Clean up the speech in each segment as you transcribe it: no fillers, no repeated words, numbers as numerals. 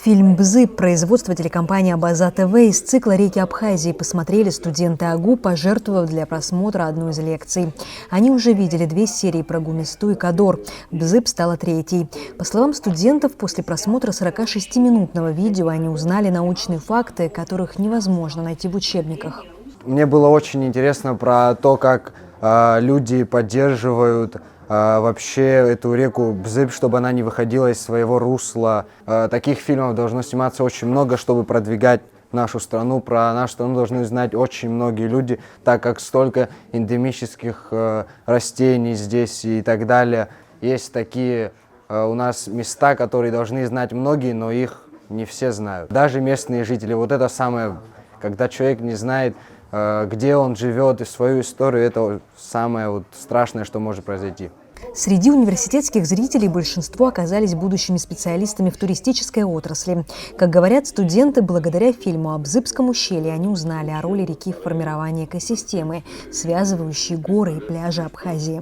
Фильм «Бзыб» производства телекомпании «Абаза ТВ» из цикла «Реки Абхазии» посмотрели студенты АГУ, пожертвовав для просмотра одну из лекций. Они уже видели 2 серии про Гумисту и Кадор. «Бзыб» стала 3-й. По словам студентов, после просмотра 46-минутного видео они узнали научные факты, которых невозможно найти в учебниках. Мне было очень интересно про то, как люди поддерживают вообще эту реку Бзыб, чтобы она не выходила из своего русла. Таких фильмов должно сниматься очень много, чтобы продвигать нашу страну. Про нашу страну должны знать очень многие люди, так как столько эндемических растений здесь и так далее. Есть такие у нас места, которые должны знать многие, но их не все знают. Даже местные жители. Вот это самое, когда человек не знает, где он живет и свою историю, это самое страшное, что может произойти. Среди университетских зрителей большинство оказались будущими специалистами в туристической отрасли. Как говорят студенты, благодаря фильму о Бзыбском ущелье они узнали о роли реки в формировании экосистемы, связывающей горы и пляжи Абхазии.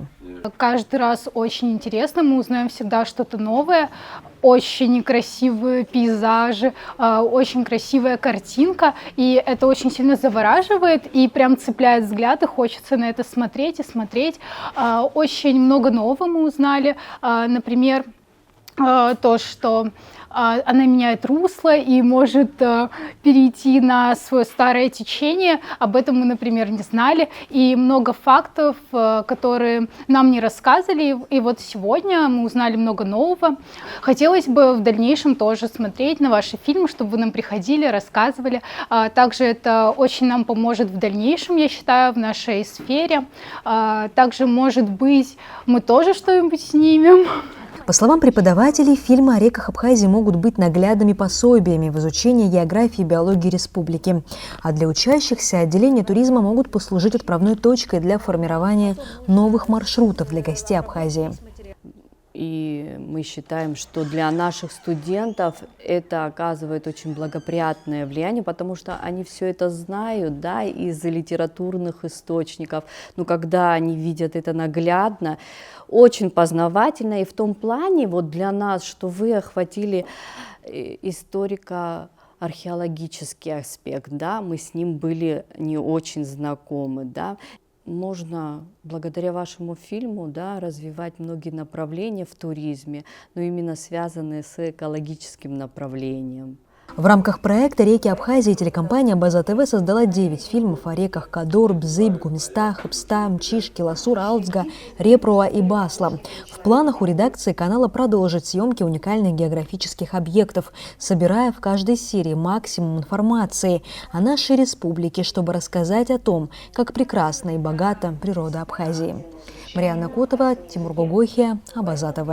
Каждый раз очень интересно, мы узнаем всегда что-то новое. Очень красивые пейзажи, очень красивая картинка, и это очень сильно завораживает и прям цепляет взгляд, и хочется на это смотреть и смотреть. Очень много нового мы узнали, например, то, что она меняет русло и может перейти на свое старое течение. Об этом мы, например, не знали. И много фактов, которые нам не рассказывали. И вот сегодня мы узнали много нового. Хотелось бы в дальнейшем тоже смотреть на ваши фильмы, чтобы вы нам приходили, рассказывали. Также это очень нам поможет в дальнейшем, я считаю, в нашей сфере. Также, может быть, мы тоже что-нибудь снимем. По словам преподавателей, фильмы о реках Абхазии могут быть наглядными пособиями в изучении географии и биологии республики. А для учащихся отделения туризма могут послужить отправной точкой для формирования новых маршрутов для гостей Абхазии. И мы считаем, что для наших студентов это оказывает очень благоприятное влияние, потому что они все это знают, да, из литературных источников. Но когда они видят это наглядно, очень познавательно. И в том плане вот для нас, что вы охватили историко-археологический аспект, да, мы с ним были не очень знакомы, да. Можно благодаря вашему фильму, да, развивать многие направления в туризме, но именно связанные с экологическим направлением. В рамках проекта «Реки Абхазии» телекомпания «Абаза ТВ» создала 9 фильмов о реках Кадор, Бзыб, Гумиста, Хыбста, Мчиш, Киласур, Алцга, Репруа и Басла. В планах у редакции канала продолжить съемки уникальных географических объектов, собирая в каждой серии максимум информации о нашей республике, чтобы рассказать о том, как прекрасна и богата природа Абхазии. Марьяна Котова, Тимур Гогохия, «Абаза ТВ».